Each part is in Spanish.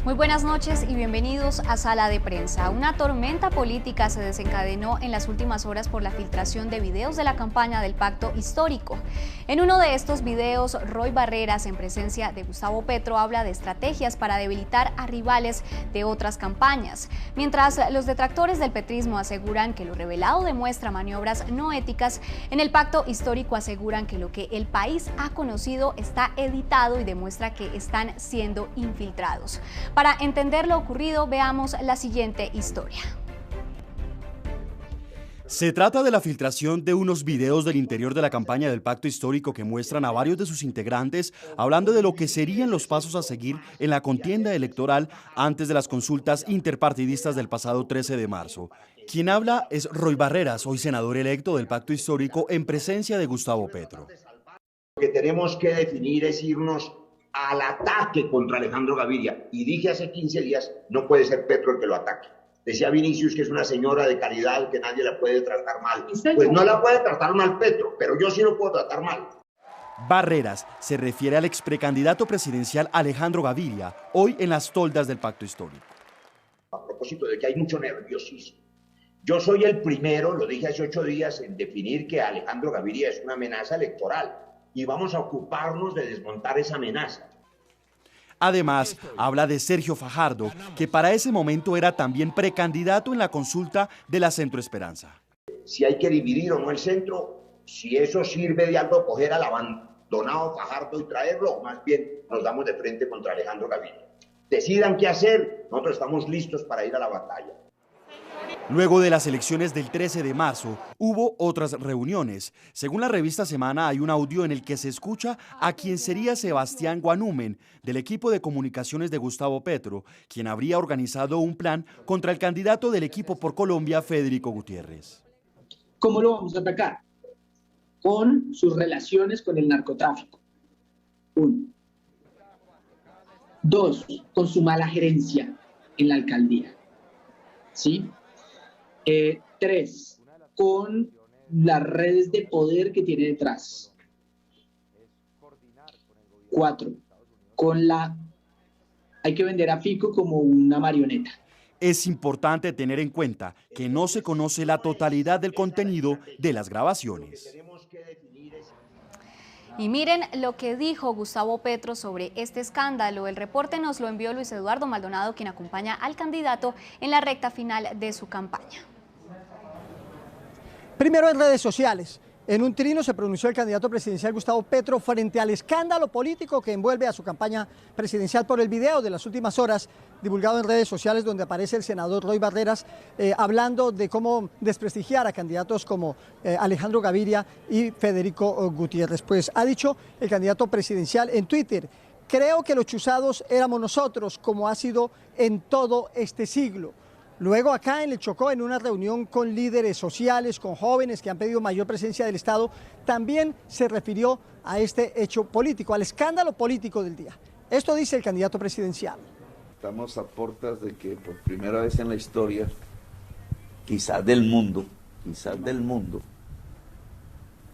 Muy buenas noches y bienvenidos a Sala de Prensa. Una tormenta política se desencadenó en las últimas horas por la filtración de videos de la campaña del Pacto Histórico. En uno de estos videos, Roy Barreras, en presencia de Gustavo Petro, habla de estrategias para debilitar a rivales de otras campañas, mientras los detractores del petrismo aseguran que lo revelado demuestra maniobras no éticas. En el Pacto Histórico aseguran que lo que el país ha conocido está editado y demuestra que están siendo infiltrados. Para entender lo ocurrido, veamos la siguiente historia. Se trata de la filtración de unos videos del interior de la campaña del Pacto Histórico que muestran a varios de sus integrantes hablando de lo que serían los pasos a seguir en la contienda electoral antes de las consultas interpartidistas del pasado 13 de marzo. Quien habla es Roy Barreras, hoy senador electo del Pacto Histórico, en presencia de Gustavo Petro. Lo que tenemos que definir es irnos al ataque contra Alejandro Gaviria. Y dije hace 15 días, no puede ser Petro el que lo ataque. Decía Vinicius que es una señora de caridad, que nadie la puede tratar mal. Pues no la puede tratar mal Petro, pero yo sí lo puedo tratar mal. Barreras se refiere al ex precandidato presidencial Alejandro Gaviria, hoy en las toldas del Pacto Histórico. A propósito de que hay mucho nerviosismo. Yo soy el primero, lo dije hace 8 días, en definir que Alejandro Gaviria es una amenaza electoral. Y vamos a ocuparnos de desmontar esa amenaza. Además, habla de Sergio Fajardo, que para ese momento era también precandidato en la consulta de la Centro Esperanza. Si hay que dividir o no el centro, si eso sirve de algo, coger al abandonado Fajardo y traerlo, o más bien nos damos de frente contra Alejandro Gaviria. Decidan qué hacer, nosotros estamos listos para ir a la batalla. Luego de las elecciones del 13 de marzo, hubo otras reuniones. Según la revista Semana, hay un audio en el que se escucha a quien sería Sebastián Guanumen, del equipo de comunicaciones de Gustavo Petro, quien habría organizado un plan contra el candidato del equipo por Colombia, Federico Gutiérrez. ¿Cómo lo vamos a atacar? Con sus relaciones con el narcotráfico. 1. 2, con su mala gerencia en la alcaldía. ¿Sí? 3, con las redes de poder que tiene detrás. 4, hay que vender a Fico como una marioneta. Es importante tener en cuenta que no se conoce la totalidad del contenido de las grabaciones. Y miren lo que dijo Gustavo Petro sobre este escándalo. El reporte nos lo envió Luis Eduardo Maldonado, quien acompaña al candidato en la recta final de su campaña. Primero en redes sociales. En un trino se pronunció el candidato presidencial Gustavo Petro frente al escándalo político que envuelve a su campaña presidencial por el video de las últimas horas divulgado en redes sociales donde aparece el senador Roy Barreras hablando de cómo desprestigiar a candidatos como Alejandro Gaviria y Federico Gutiérrez. Pues ha dicho el candidato presidencial en Twitter: creo que los chuzados éramos nosotros, como ha sido en todo este siglo. Luego acá en el Chocó, en una reunión con líderes sociales, con jóvenes que han pedido mayor presencia del Estado, también se refirió a este hecho político, al escándalo político del día. Esto dice el candidato presidencial. Estamos a puertas de que por primera vez en la historia, quizás del mundo,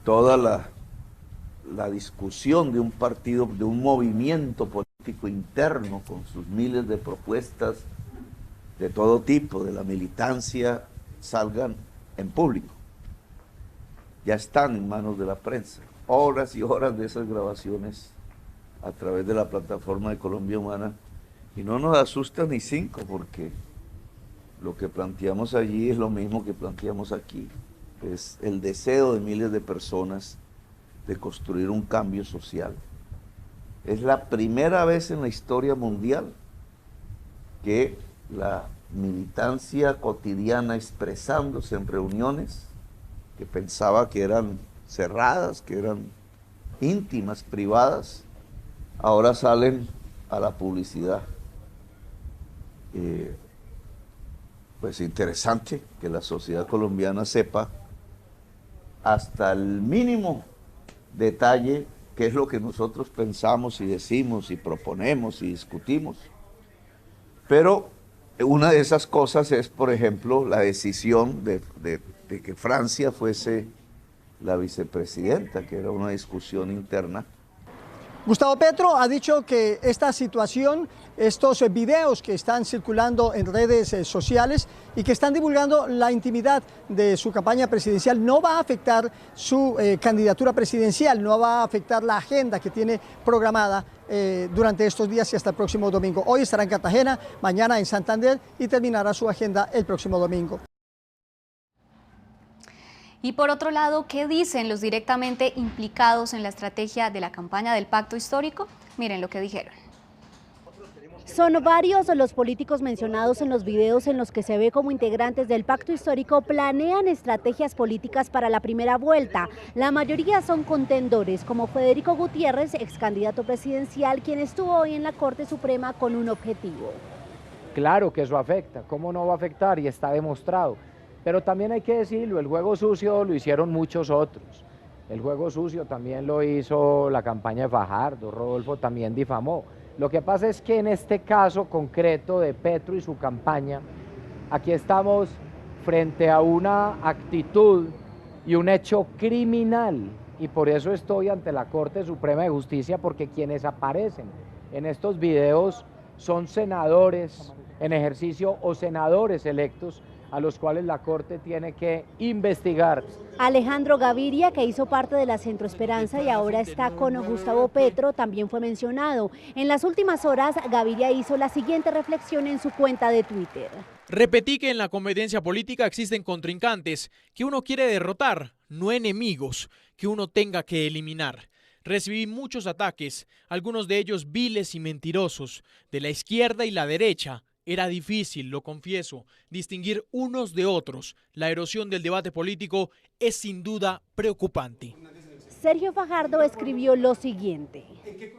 toda la discusión de un partido, de un movimiento político interno con sus miles de propuestas, de todo tipo, de la militancia, salgan en público. Ya están en manos de la prensa. Horas y horas de esas grabaciones a través de la plataforma de Colombia Humana. Y no nos asusta ni 5, porque lo que planteamos allí es lo mismo que planteamos aquí. Es el deseo de miles de personas de construir un cambio social. Es la primera vez en la historia mundial que la militancia cotidiana expresándose en reuniones que pensaba que eran cerradas, que eran íntimas, privadas, ahora salen a la publicidad. Pues interesante que la sociedad colombiana sepa hasta el mínimo detalle qué es lo que nosotros pensamos y decimos y proponemos y discutimos. Pero una de esas cosas es, por ejemplo, la decisión de que Francia fuese la vicepresidenta, que era una discusión interna. Gustavo Petro ha dicho que esta situación, estos videos que están circulando en redes sociales y que están divulgando la intimidad de su campaña presidencial no va a afectar su candidatura presidencial, no va a afectar la agenda que tiene programada durante estos días y hasta el próximo domingo. Hoy estará en Cartagena, mañana en Santander y terminará su agenda el próximo domingo. Y por otro lado, ¿qué dicen los directamente implicados en la estrategia de la campaña del pacto histórico? Miren lo que dijeron. Son varios los políticos mencionados en los videos en los que se ve como integrantes del pacto histórico planean estrategias políticas para la primera vuelta. La mayoría son contendores, como Federico Gutiérrez, ex candidato presidencial, quien estuvo hoy en la Corte Suprema con un objetivo. Claro que eso afecta, ¿cómo no va a afectar? Y está demostrado. Pero también hay que decirlo, el juego sucio lo hicieron muchos otros. El juego sucio también lo hizo la campaña de Fajardo, Rodolfo también difamó. Lo que pasa es que en este caso concreto de Petro y su campaña, aquí estamos frente a una actitud y un hecho criminal. Y por eso estoy ante la Corte Suprema de Justicia, porque quienes aparecen en estos videos son senadores en ejercicio o senadores electos, a los cuales la Corte tiene que investigar. Alejandro Gaviria, que hizo parte de la Centro Esperanza y ahora está con Gustavo Petro, también fue mencionado. En las últimas horas, Gaviria hizo la siguiente reflexión en su cuenta de Twitter. Repetí que en la competencia política existen contrincantes que uno quiere derrotar, no enemigos que uno tenga que eliminar. Recibí muchos ataques, algunos de ellos viles y mentirosos, de la izquierda y la derecha. Era difícil, lo confieso, distinguir unos de otros. La erosión del debate político es sin duda preocupante. Sergio Fajardo escribió lo siguiente.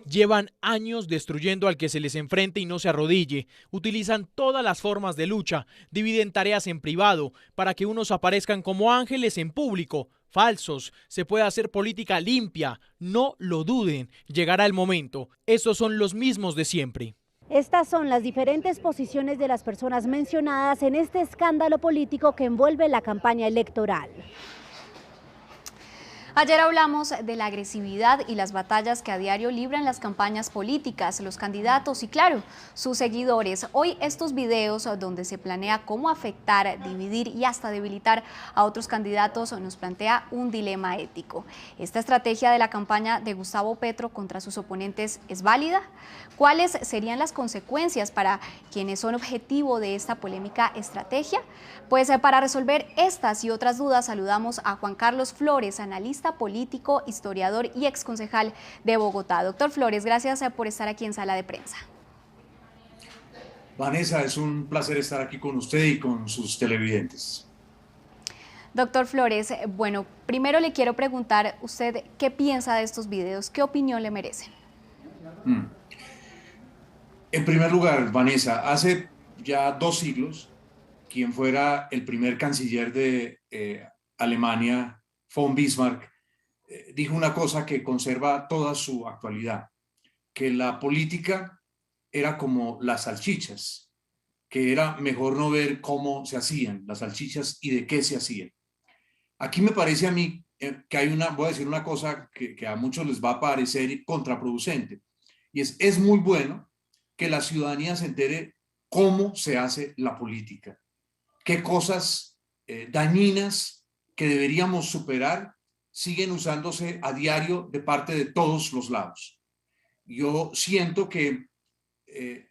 Llevan años destruyendo al que se les enfrente y no se arrodille. Utilizan todas las formas de lucha, dividen tareas en privado para que unos aparezcan como ángeles en público. Falsos, se puede hacer política limpia, no lo duden, llegará el momento. Estos son los mismos de siempre. Estas son las diferentes posiciones de las personas mencionadas en este escándalo político que envuelve la campaña electoral. Ayer hablamos de la agresividad y las batallas que a diario libran las campañas políticas, los candidatos y, claro, sus seguidores. Hoy estos videos donde se planea cómo afectar, dividir y hasta debilitar a otros candidatos nos plantea un dilema ético. ¿Esta estrategia de la campaña de Gustavo Petro contra sus oponentes es válida? ¿Cuáles serían las consecuencias para quienes son objetivo de esta polémica estrategia? Pues para resolver estas y otras dudas saludamos a Juan Carlos Flores, analista político, historiador y exconcejal de Bogotá. Doctor Flores, gracias por estar aquí en Sala de Prensa. Vanessa, es un placer estar aquí con usted y con sus televidentes. Doctor Flores, bueno, primero le quiero preguntar, ¿usted qué piensa de estos videos? ¿Qué opinión le merecen? En primer lugar, Vanessa, hace ya 2 siglos, quien fuera el primer canciller de Alemania, von Bismarck, dijo una cosa que conserva toda su actualidad, que la política era como las salchichas, que era mejor no ver cómo se hacían las salchichas y de qué se hacían. Aquí me parece a mí que hay voy a decir una cosa que a muchos les va a parecer contraproducente, y es muy bueno que la ciudadanía se entere cómo se hace la política, qué cosas dañinas que deberíamos superar siguen usándose a diario de parte de todos los lados. Yo siento que de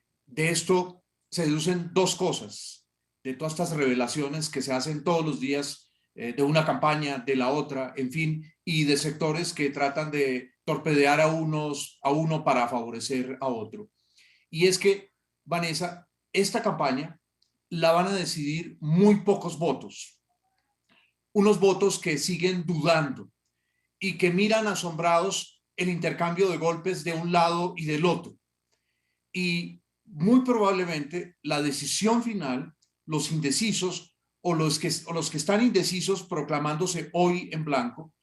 esto se deducen 2 cosas, de todas estas revelaciones que se hacen todos los días de una campaña, de la otra, en fin, y de sectores que tratan de torpedear a uno para favorecer a otro. Y es que, Vanessa, esta campaña la van a decidir muy pocos votos, unos votos que siguen dudando y que miran asombrados el intercambio de golpes de un lado y del otro. Y muy probablemente la decisión final, los indecisos o los que están indecisos proclamándose hoy en blanco,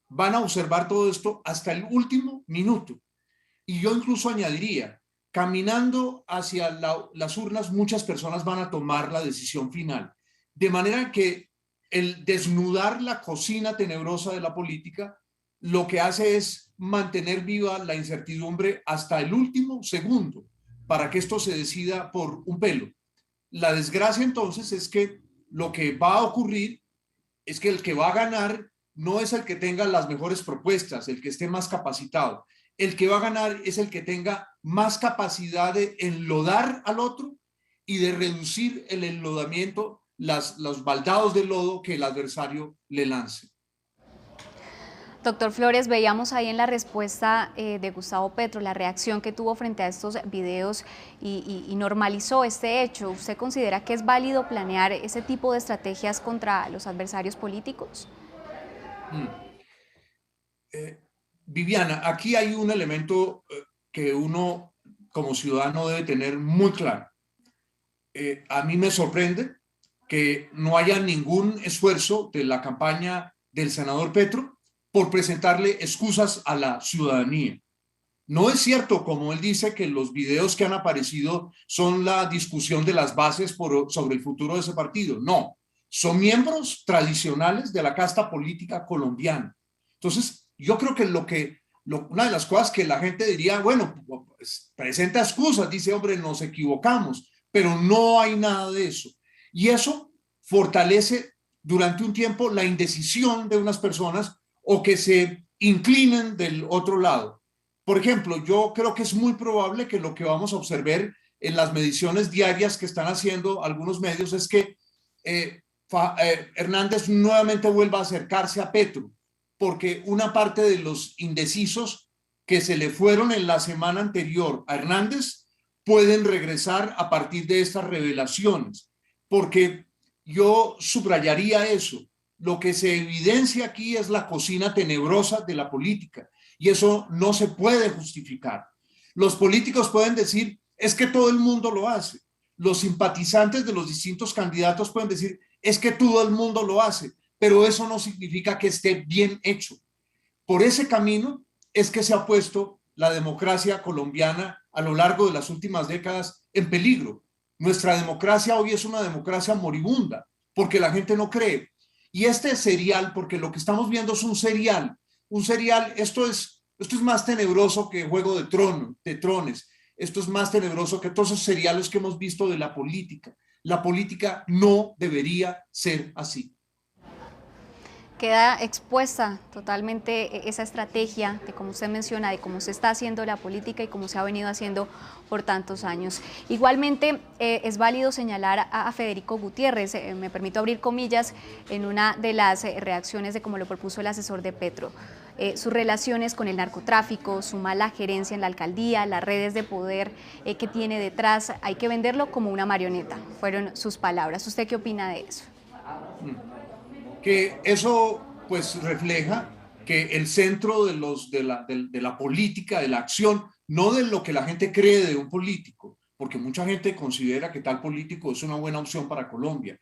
van a observar todo esto hasta el último minuto. Y yo incluso añadiría, caminando hacia las urnas, muchas personas van a tomar la decisión final. De manera que el desnudar la cocina tenebrosa de la política lo que hace es mantener viva la incertidumbre hasta el último segundo para que esto se decida por un pelo. La desgracia entonces es que lo que va a ocurrir es que el que va a ganar no es el que tenga las mejores propuestas, el que esté más capacitado. El que va a ganar es el que tenga más capacidad de enlodar al otro y de reducir el enlodamiento, los baldados de lodo que el adversario le lance. Doctor Flores, veíamos ahí en la respuesta de Gustavo Petro la reacción que tuvo frente a estos videos y normalizó este hecho. ¿Usted considera que es válido planear ese tipo de estrategias contra los adversarios políticos? Viviana, aquí hay un elemento que uno como ciudadano debe tener muy claro. A mí me sorprende que no haya ningún esfuerzo de la campaña del senador Petro por presentarle excusas a la ciudadanía. No es cierto, como él dice, que los videos que han aparecido son la discusión de las bases sobre el futuro de ese partido. No, son miembros tradicionales de la casta política colombiana. Entonces, yo creo que una de las cosas que la gente diría, bueno, pues, presenta excusas, dice, hombre, nos equivocamos, pero no hay nada de eso. Y eso fortalece durante un tiempo la indecisión de unas personas o que se inclinen del otro lado. Por ejemplo, yo creo que es muy probable que lo que vamos a observar en las mediciones diarias que están haciendo algunos medios es que Hernández nuevamente vuelva a acercarse a Petro, porque una parte de los indecisos que se le fueron en la semana anterior a Hernández pueden regresar a partir de estas revelaciones, porque yo subrayaría eso. Lo que se evidencia aquí es la cocina tenebrosa de la política y eso no se puede justificar. Los políticos pueden decir, es que todo el mundo lo hace. Los simpatizantes de los distintos candidatos pueden decir, es que todo el mundo lo hace, pero eso no significa que esté bien hecho. Por ese camino es que se ha puesto la democracia colombiana a lo largo de las últimas décadas en peligro. Nuestra democracia hoy es una democracia moribunda porque la gente no cree. Y este serial, porque lo que estamos viendo es un serial, esto es más tenebroso que Juego de Tronos, esto es más tenebroso que todos esos seriales que hemos visto de la política. La política no debería ser así. Queda expuesta totalmente esa estrategia de cómo usted menciona, de cómo se está haciendo la política y cómo se ha venido haciendo por tantos años. Igualmente es válido señalar a Federico Gutiérrez, me permito abrir comillas, en una de las reacciones de cómo lo propuso el asesor de Petro. Sus relaciones con el narcotráfico, su mala gerencia en la alcaldía, las redes de poder que tiene detrás, hay que venderlo como una marioneta, fueron sus palabras. ¿Usted qué opina de eso? Que eso pues refleja que el centro de la política, de la acción, no de lo que la gente cree de un político, porque mucha gente considera que tal político es una buena opción para Colombia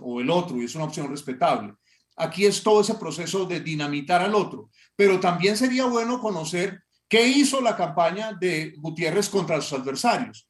o el otro y es una opción respetable. Aquí es todo ese proceso de dinamitar al otro, pero también sería bueno conocer qué hizo la campaña de Gutiérrez contra sus adversarios.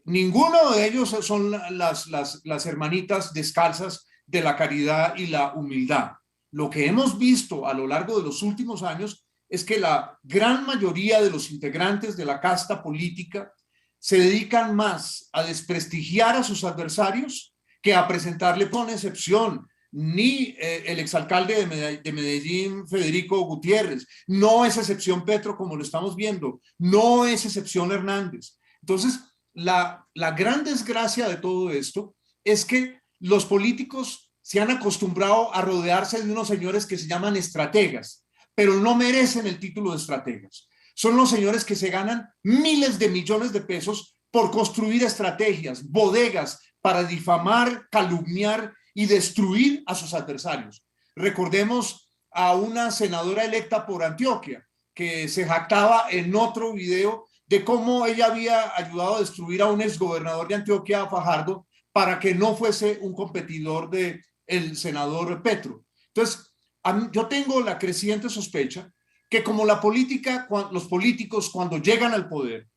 Ninguno de ellos son las hermanitas descalzas de la caridad y la humildad. Lo que hemos visto a lo largo de los últimos años es que la gran mayoría de los integrantes de la casta política se dedican más a desprestigiar a sus adversarios que a presentarle con excepción. Ni el exalcalde de Medellín, Federico Gutiérrez, no es excepción Petro como lo estamos viendo, no es excepción Hernández. Entonces, la gran desgracia de todo esto es que los políticos se han acostumbrado a rodearse de unos señores que se llaman estrategas, pero no merecen el título de estrategas. Son los señores que se ganan miles de millones de pesos por construir estrategias, bodegas para difamar, calumniar y destruir a sus adversarios. Recordemos a una senadora electa por Antioquia que se jactaba en otro video de cómo ella había ayudado a destruir a un exgobernador de Antioquia, Fajardo, para que no fuese un competidor del senador Petro. Entonces, yo tengo la creciente sospecha que como los políticos cuando llegan al poder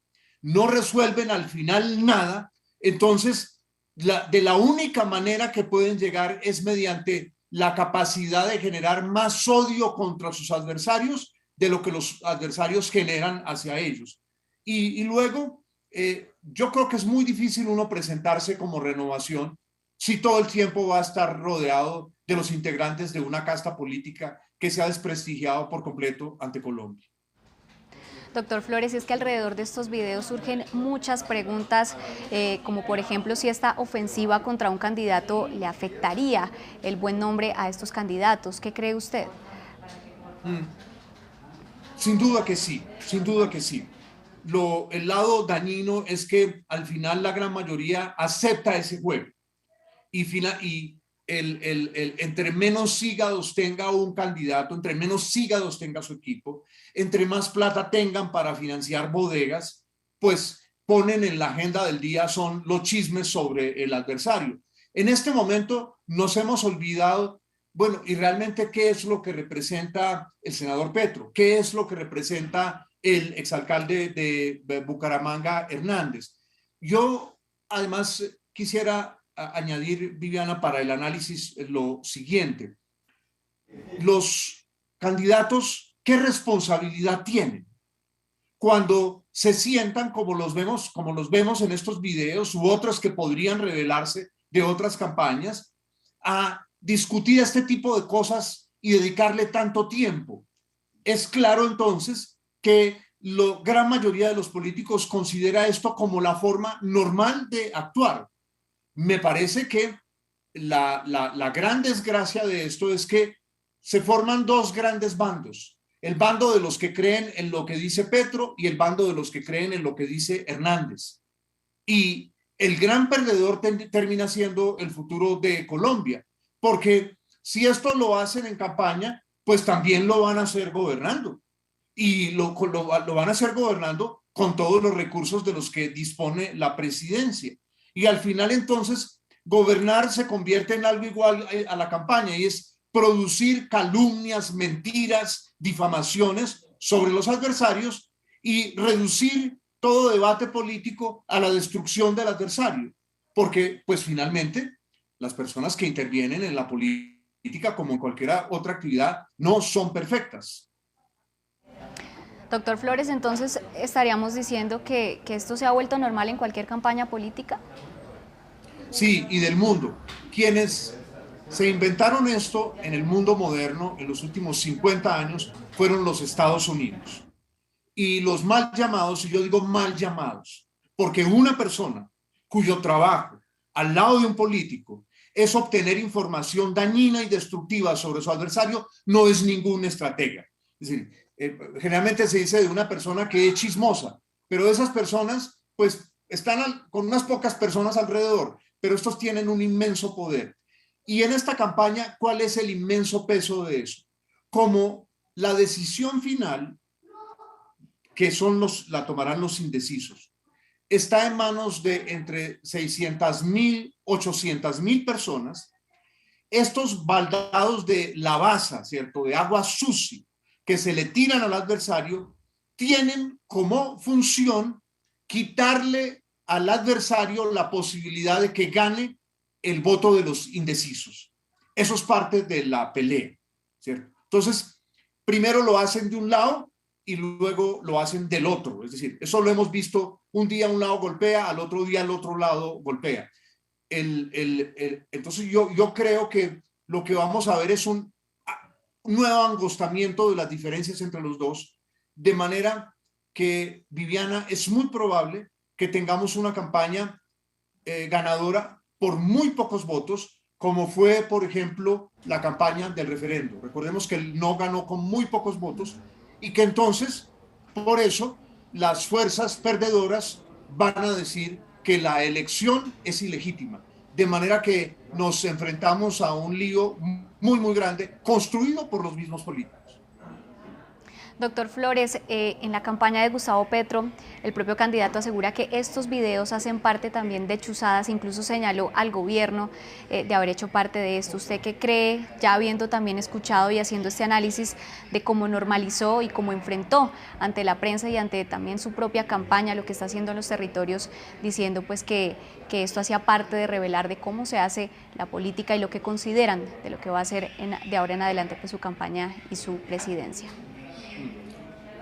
no resuelven al final nada, entonces de la única manera que pueden llegar es mediante la capacidad de generar más odio contra sus adversarios de lo que los adversarios generan hacia ellos. Y luego, yo creo que es muy difícil uno presentarse como Renovación si todo el tiempo va a estar rodeado de los integrantes de una casta política que se ha desprestigiado por completo ante Colombia. Doctor Flores, es que alrededor de estos videos surgen muchas preguntas, como por ejemplo si esta ofensiva contra un candidato le afectaría el buen nombre a estos candidatos. ¿Qué cree usted? Sin duda que sí, sin duda que sí. El lado dañino es que al final la gran mayoría acepta ese juego y entre menos hígados tenga un candidato, entre menos hígados tenga su equipo, entre más plata tengan para financiar bodegas, pues ponen en la agenda del día son los chismes sobre el adversario. En este momento nos hemos olvidado, bueno, y realmente qué es lo que representa el senador Petro, qué es lo que representa el exalcalde de Bucaramanga, Hernández. Yo además quisiera añadir, Viviana, para el análisis lo siguiente. Los candidatos, ¿qué responsabilidad tienen cuando se sientan como los vemos en estos videos u otros que podrían revelarse de otras campañas a discutir este tipo de cosas y dedicarle tanto tiempo? Es claro entonces que la gran mayoría de los políticos considera esto como la forma normal de actuar. Me parece que la gran desgracia de esto es que se forman dos grandes bandos. El bando de los que creen en lo que dice Petro y el bando de los que creen en lo que dice Hernández. Y el gran perdedor termina siendo el futuro de Colombia, porque si esto lo hacen en campaña, pues también lo van a hacer gobernando. Y lo van a hacer gobernando con todos los recursos de los que dispone la presidencia. Y al final entonces gobernar se convierte en algo igual a la campaña y es producir calumnias, mentiras, difamaciones sobre los adversarios y reducir todo debate político a la destrucción del adversario. Porque pues finalmente las personas que intervienen en la política como en cualquier otra actividad no son perfectas. Doctor Flores, entonces, ¿estaríamos diciendo que esto se ha vuelto normal en cualquier campaña política? Sí, y del mundo. Quienes se inventaron esto en el mundo moderno en los últimos 50 años fueron los Estados Unidos. Y los mal llamados, y yo digo mal llamados, porque una persona cuyo trabajo al lado de un político es obtener información dañina y destructiva sobre su adversario, no es ningún estratega. Es decir, generalmente se dice de una persona que es chismosa, pero esas personas pues están con unas pocas personas alrededor, pero estos tienen un inmenso poder. Y en esta campaña, ¿cuál es el inmenso peso de eso? Como la decisión final, que la tomarán los indecisos, está en manos de entre 600.000, 800.000 personas, estos baldados de lavaza, ¿cierto?, de agua sucia, que se le tiran al adversario, tienen como función quitarle al adversario la posibilidad de que gane el voto de los indecisos. Eso es parte de la pelea, ¿cierto? Entonces, primero lo hacen de un lado y luego lo hacen del otro. Es decir, eso lo hemos visto, un día un lado golpea, al otro día el otro lado golpea. Entonces yo creo que lo que vamos a ver es un nuevo angostamiento de las diferencias entre los dos, de manera que, Viviana, es muy probable que tengamos una campaña ganadora por muy pocos votos, como fue, por ejemplo, la campaña del referendo. Recordemos que el no ganó con muy pocos votos y que entonces, por eso, las fuerzas perdedoras van a decir que la elección es ilegítima. De manera que nos enfrentamos a un lío muy, muy grande, construido por los mismos políticos. Doctor Flores, en la campaña de Gustavo Petro, el propio candidato asegura que estos videos hacen parte también de chuzadas, incluso señaló al gobierno de haber hecho parte de esto. ¿Usted qué cree, ya habiendo también escuchado y haciendo este análisis de cómo normalizó y cómo enfrentó ante la prensa y ante también su propia campaña, lo que está haciendo en los territorios, diciendo pues que esto hacía parte de revelar de cómo se hace la política y lo que consideran de lo que va a hacer de ahora en adelante pues su campaña y su presidencia?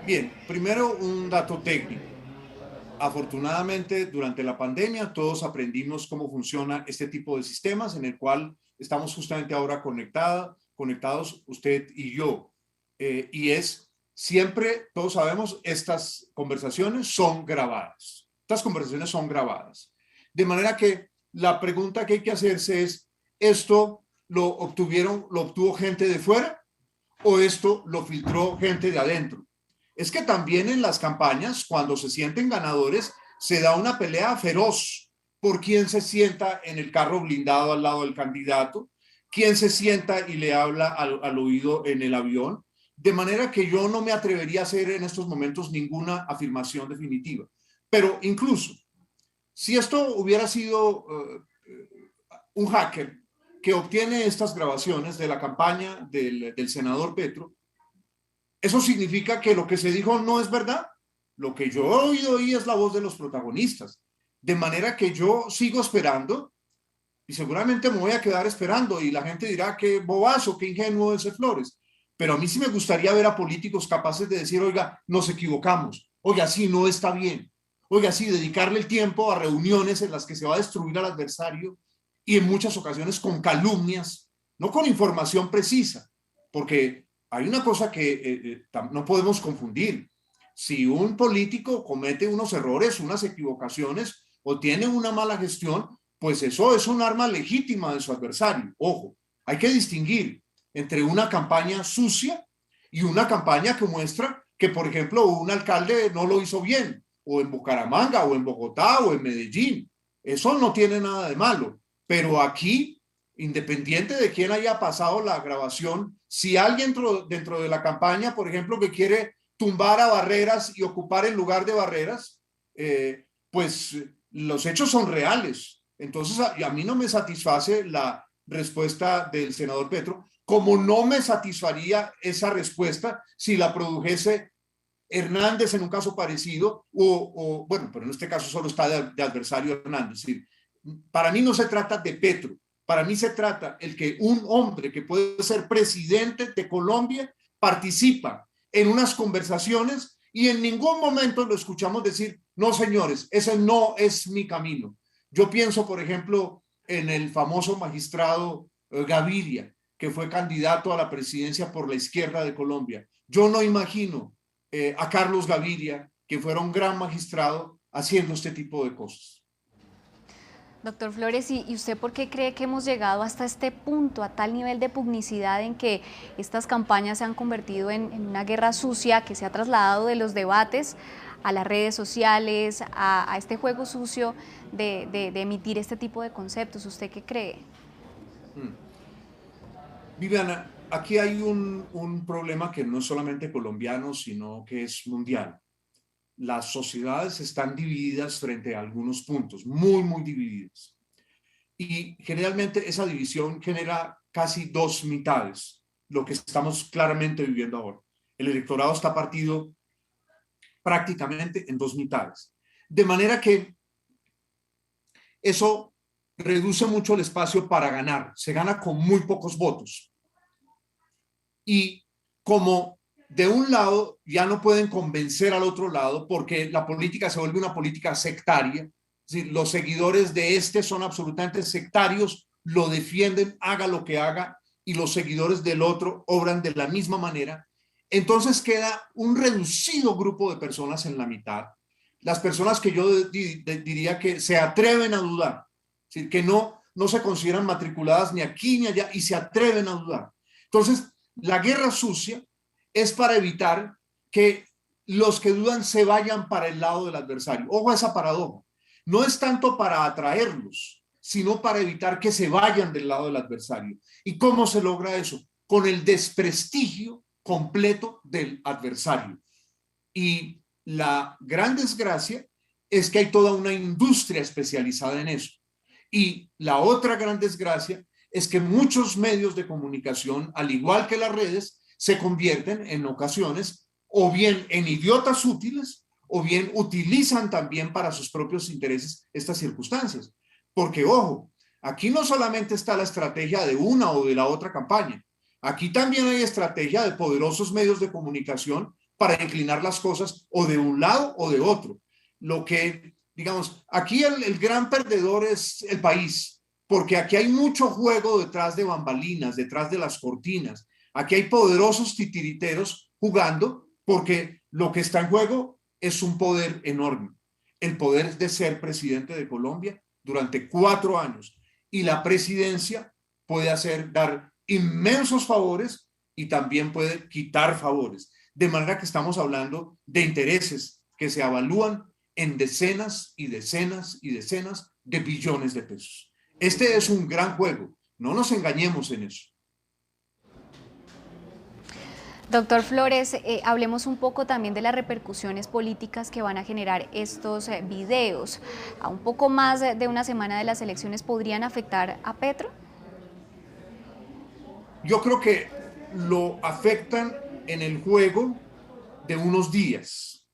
Bien, primero un dato técnico. Afortunadamente, durante la pandemia todos aprendimos cómo funciona este tipo de sistemas en el cual estamos justamente ahora conectados usted y yo. Y es siempre, todos sabemos, estas conversaciones son grabadas. Estas conversaciones son grabadas. De manera que la pregunta que hay que hacerse es, ¿esto lo obtuvo gente de fuera o esto lo filtró gente de adentro? Es que también en las campañas, cuando se sienten ganadores, se da una pelea feroz por quién se sienta en el carro blindado al lado del candidato, quién se sienta y le habla al oído en el avión, de manera que yo no me atrevería a hacer en estos momentos ninguna afirmación definitiva. Pero incluso, si esto hubiera sido un hacker que obtiene estas grabaciones de la campaña del senador Petro, eso significa que lo que se dijo no es verdad. Lo que yo he oído ahí es la voz de los protagonistas. De manera que yo sigo esperando y seguramente me voy a quedar esperando y la gente dirá qué bobazo, qué ingenuo ese Flores. Pero a mí sí me gustaría ver a políticos capaces de decir, oiga, nos equivocamos. Oiga, sí, no está bien. Oiga, sí, dedicarle el tiempo a reuniones en las que se va a destruir al adversario y en muchas ocasiones con calumnias, no con información precisa, porque hay una cosa que no podemos confundir. Si un político comete unos errores, unas equivocaciones o tiene una mala gestión, pues eso es un arma legítima de su adversario. Ojo, hay que distinguir entre una campaña sucia y una campaña que muestra que, por ejemplo, un alcalde no lo hizo bien, o en Bucaramanga, o en Bogotá, o en Medellín. Eso no tiene nada de malo. Pero aquí, independiente de quién haya pasado la grabación, si alguien dentro de la campaña, por ejemplo, que quiere tumbar a Barreras y ocupar el lugar de Barreras, pues los hechos son reales. Entonces, a mí no me satisface la respuesta del senador Petro, como no me satisfaría esa respuesta si la produjese Hernández en un caso parecido, bueno, pero en este caso solo está de adversario Hernández. Es decir, para mí no se trata de Petro, para mí se trata el que un hombre que puede ser presidente de Colombia participa en unas conversaciones y en ningún momento lo escuchamos decir, no señores, ese no es mi camino. Yo pienso, por ejemplo, en el famoso magistrado Gaviria, que fue candidato a la presidencia por la izquierda de Colombia. Yo no imagino a Carlos Gaviria, que fuera un gran magistrado, haciendo este tipo de cosas. Doctor Flores, ¿y usted por qué cree que hemos llegado hasta este punto, a tal nivel de pugnicidad en que estas campañas se han convertido en una guerra sucia que se ha trasladado de los debates a las redes sociales, a este juego sucio de emitir este tipo de conceptos? ¿Usted qué cree? Viviana, aquí hay un problema que no es solamente colombiano, sino que es mundial. Las sociedades están divididas frente a algunos puntos, muy divididas. Y generalmente esa división genera casi dos mitades, lo que estamos claramente viviendo ahora. El electorado está partido prácticamente en dos mitades. De manera que eso reduce mucho el espacio para ganar. Se gana con muy pocos votos. Y como de un lado ya no pueden convencer al otro lado porque la política se vuelve una política sectaria, es decir, los seguidores de este son absolutamente sectarios, lo defienden, haga lo que haga, y los seguidores del otro obran de la misma manera. Entonces queda un reducido grupo de personas en la mitad, las personas que yo diría que se atreven a dudar, es decir, que no se consideran matriculadas ni aquí ni allá y se atreven a dudar. Entonces, la guerra sucia es para evitar que los que dudan se vayan para el lado del adversario. Ojo a esa paradoja. No es tanto para atraerlos, sino para evitar que se vayan del lado del adversario. ¿Y cómo se logra eso? Con el desprestigio completo del adversario. Y la gran desgracia es que hay toda una industria especializada en eso. Y la otra gran desgracia es que muchos medios de comunicación, al igual que las redes, se convierten en ocasiones o bien en idiotas útiles o bien utilizan también para sus propios intereses estas circunstancias. Porque, ojo, aquí no solamente está la estrategia de una o de la otra campaña, aquí también hay estrategia de poderosos medios de comunicación para inclinar las cosas o de un lado o de otro. Lo que, digamos, aquí el gran perdedor es el país, porque aquí hay mucho juego detrás de bambalinas, detrás de las cortinas. Aquí hay poderosos titiriteros jugando, porque lo que está en juego es un poder enorme. El poder de ser presidente de Colombia durante 4 años. Y la presidencia puede dar inmensos favores y también puede quitar favores. De manera que estamos hablando de intereses que se evalúan en decenas y decenas y decenas de billones de pesos. Este es un gran juego. No nos engañemos en eso. Doctor Flores, hablemos un poco también de las repercusiones políticas que van a generar estos videos. A un poco más de una semana de las elecciones, ¿podrían afectar a Petro? Yo creo que lo afectan en el juego de unos días,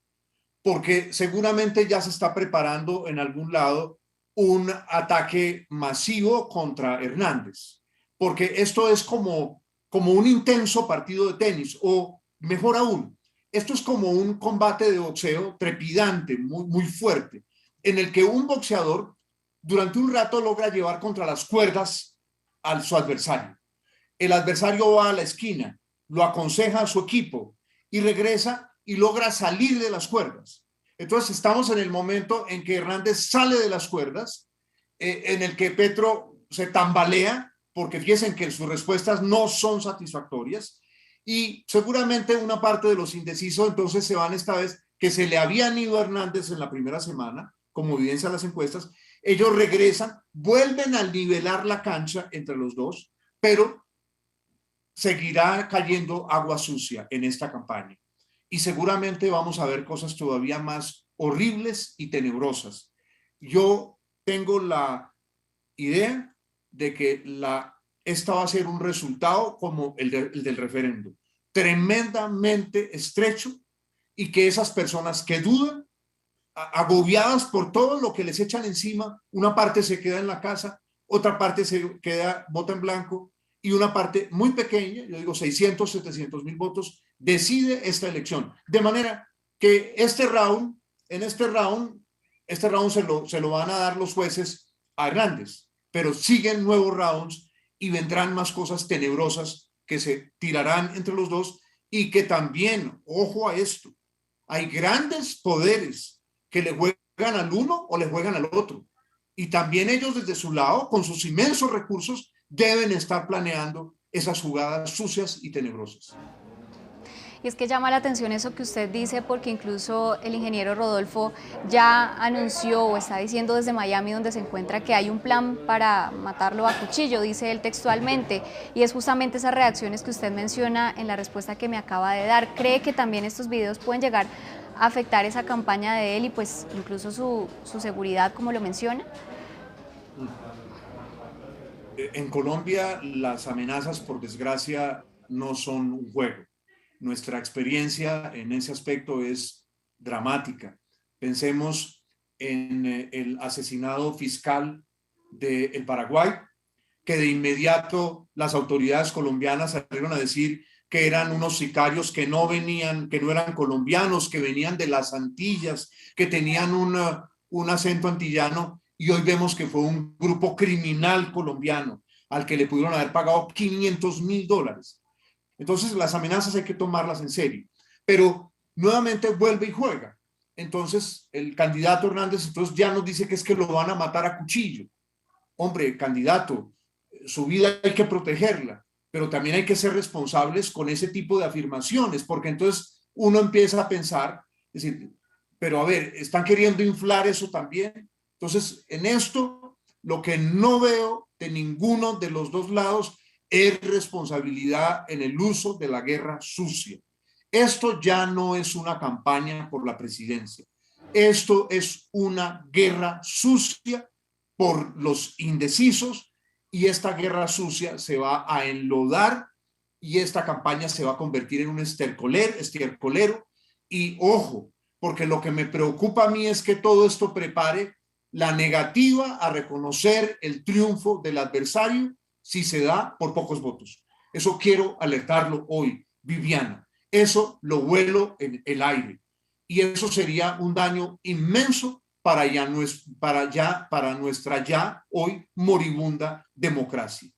porque seguramente ya se está preparando en algún lado un ataque masivo contra Hernández, porque esto es como un intenso partido de tenis, o mejor aún, esto es como un combate de boxeo trepidante, muy, muy fuerte, en el que un boxeador durante un rato logra llevar contra las cuerdas a su adversario. El adversario va a la esquina, lo aconseja a su equipo y regresa y logra salir de las cuerdas. Entonces estamos en el momento en que Hernández sale de las cuerdas, en el que Petro se tambalea, porque fíjense que sus respuestas no son satisfactorias, y seguramente una parte de los indecisos entonces se van esta vez, que se le habían ido a Hernández en la primera semana, como evidencia las encuestas, ellos regresan, vuelven a nivelar la cancha entre los dos, pero seguirá cayendo agua sucia en esta campaña. Y seguramente vamos a ver cosas todavía más horribles y tenebrosas. Yo tengo la idea de que esta va a ser un resultado como el del referéndum, tremendamente estrecho, y que esas personas que dudan, agobiadas por todo lo que les echan encima, una parte se queda en la casa, otra parte se queda, vota en blanco, y una parte muy pequeña, yo digo 600, 700 mil votos, decide esta elección. De manera que este round se lo van a dar los jueces a Hernández, pero siguen nuevos rounds y vendrán más cosas tenebrosas que se tirarán entre los dos, y que también, ojo a esto, hay grandes poderes que le juegan al uno o le juegan al otro, y también ellos desde su lado, con sus inmensos recursos, deben estar planeando esas jugadas sucias y tenebrosas. Y es que llama la atención eso que usted dice, porque incluso el ingeniero Rodolfo ya anunció o está diciendo desde Miami, donde se encuentra, que hay un plan para matarlo a cuchillo, dice él textualmente, y es justamente esas reacciones que usted menciona en la respuesta que me acaba de dar. ¿Cree que también estos videos pueden llegar a afectar esa campaña de él y pues incluso su seguridad, como lo menciona? En Colombia las amenazas, por desgracia, no son un juego. Nuestra experiencia en ese aspecto es dramática. Pensemos en el asesinado fiscal del Paraguay, que de inmediato las autoridades colombianas salieron a decir que eran unos sicarios que no eran colombianos, que venían de las Antillas, que tenían un acento antillano, y hoy vemos que fue un grupo criminal colombiano al que le pudieron haber pagado $500.000. Entonces las amenazas hay que tomarlas en serio, pero nuevamente vuelve y juega. Entonces el candidato Hernández entonces ya nos dice que es que lo van a matar a cuchillo. Hombre, candidato, su vida hay que protegerla, pero también hay que ser responsables con ese tipo de afirmaciones, porque entonces uno empieza a pensar, es decir, pero a ver, ¿están queriendo inflar eso también? Entonces, en esto, lo que no veo de ninguno de los dos lados es responsabilidad en el uso de la guerra sucia. Esto ya no es una campaña por la presidencia. Esto es una guerra sucia por los indecisos, y esta guerra sucia se va a enlodar y esta campaña se va a convertir en un estercolero. Y ojo, porque lo que me preocupa a mí es que todo esto prepare la negativa a reconocer el triunfo del adversario si se da por pocos votos. Eso quiero alertarlo hoy, Viviana. eso lo vuelo en el aire. Y eso sería un daño inmenso para nuestra ya hoy moribunda democracia.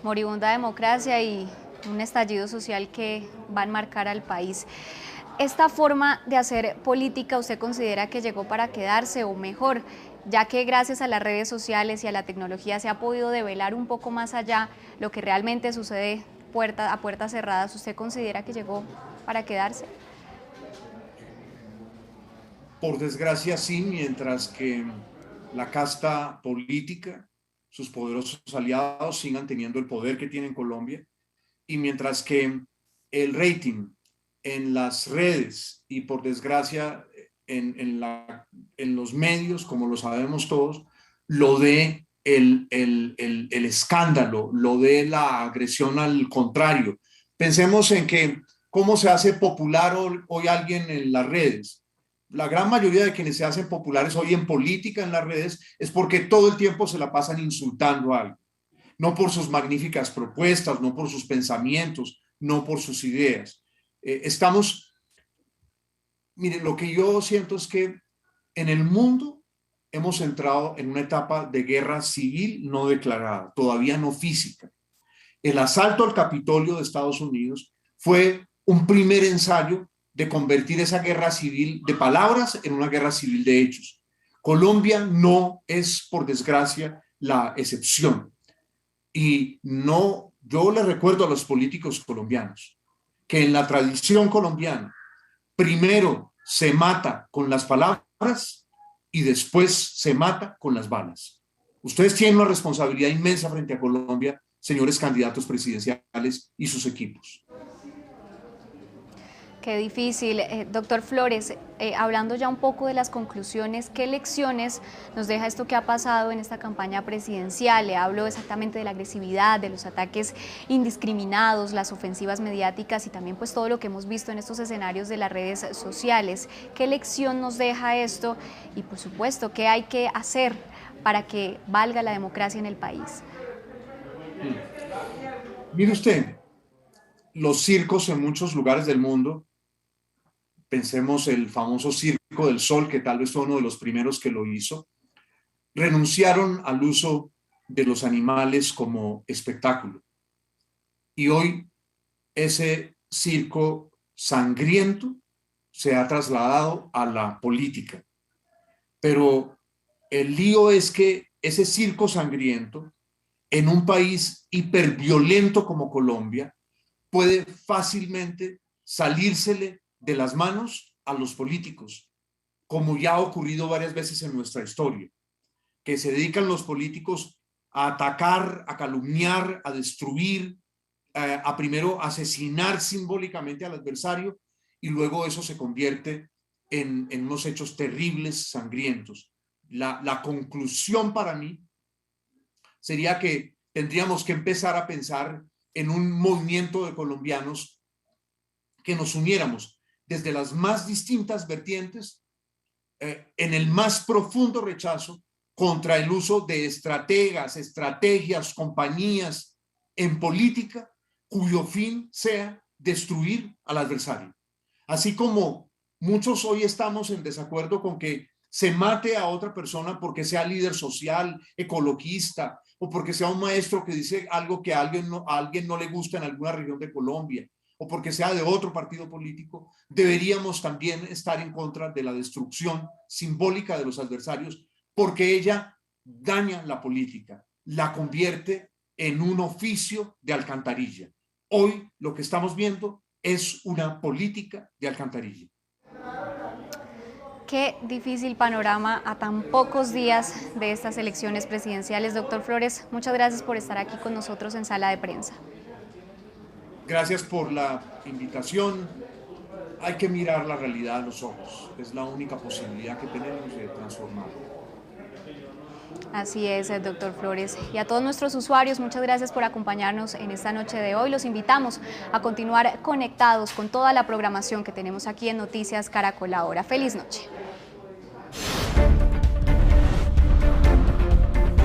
Moribunda democracia y un estallido social que va a enmarcar al país. ¿Esta forma de hacer política usted considera que llegó para quedarse o mejor, ya que gracias a las redes sociales y a la tecnología se ha podido develar un poco más allá lo que realmente sucede a puertas cerradas? ¿Usted considera que llegó para quedarse? Por desgracia sí, mientras que la casta política, sus poderosos aliados sigan teniendo el poder que tiene en Colombia, y mientras que el rating en las redes y por desgracia en los medios, como lo sabemos todos, lo de el escándalo, lo de la agresión al contrario. Pensemos en que cómo se hace popular hoy alguien en las redes. La gran mayoría de quienes se hacen populares hoy en política en las redes es porque todo el tiempo se la pasan insultando a alguien. No por sus magníficas propuestas, no por sus pensamientos, no por sus ideas. Miren, lo que yo siento es que en el mundo hemos entrado en una etapa de guerra civil no declarada, todavía no física. El asalto al Capitolio de Estados Unidos fue un primer ensayo de convertir esa guerra civil de palabras en una guerra civil de hechos. Colombia no es, por desgracia, la excepción. Y no, yo le recuerdo a los políticos colombianos que en la tradición colombiana primero se mata con las palabras y después se mata con las balas. Ustedes tienen una responsabilidad inmensa frente a Colombia, señores candidatos presidenciales y sus equipos. Qué difícil. Doctor Flores, hablando ya un poco de las conclusiones, ¿qué lecciones nos deja esto que ha pasado en esta campaña presidencial? Le hablo exactamente de la agresividad, de los ataques indiscriminados, las ofensivas mediáticas y también pues todo lo que hemos visto en estos escenarios de las redes sociales. ¿Qué lección nos deja esto? Y por supuesto, ¿qué hay que hacer para que valga la democracia en el país? Mire usted, los circos en muchos lugares del mundo, pensemos el famoso Circo del Sol, que tal vez fue uno de los primeros que lo hizo, renunciaron al uso de los animales como espectáculo. Y hoy ese circo sangriento se ha trasladado a la política. Pero el lío es que ese circo sangriento, en un país hiperviolento como Colombia, puede fácilmente salírsele de las manos a los políticos, como ya ha ocurrido varias veces en nuestra historia, que se dedican los políticos a atacar, a calumniar, a destruir, a primero asesinar simbólicamente al adversario y luego eso se convierte en unos hechos terribles, sangrientos. La conclusión para mí sería que tendríamos que empezar a pensar en un movimiento de colombianos que nos uniéramos desde las más distintas vertientes en el más profundo rechazo contra el uso de estrategas, estrategias, compañías en política cuyo fin sea destruir al adversario. Así como muchos hoy estamos en desacuerdo con que se mate a otra persona porque sea líder social, ecologista, o porque sea un maestro que dice algo que a alguien no le gusta en alguna región de Colombia, o porque sea de otro partido político, deberíamos también estar en contra de la destrucción simbólica de los adversarios, porque ella daña la política, la convierte en un oficio de alcantarilla. Hoy lo que estamos viendo es una política de alcantarilla. Qué difícil panorama a tan pocos días de estas elecciones presidenciales. Doctor Flores, muchas gracias por estar aquí con nosotros en Sala de Prensa. Gracias por la invitación. Hay que mirar la realidad a los ojos. Es la única posibilidad que tenemos de transformar. Así es, doctor Flores. Y a todos nuestros usuarios, muchas gracias por acompañarnos en esta noche de hoy. Los invitamos a continuar conectados con toda la programación que tenemos aquí en Noticias Caracol Ahora. Feliz noche.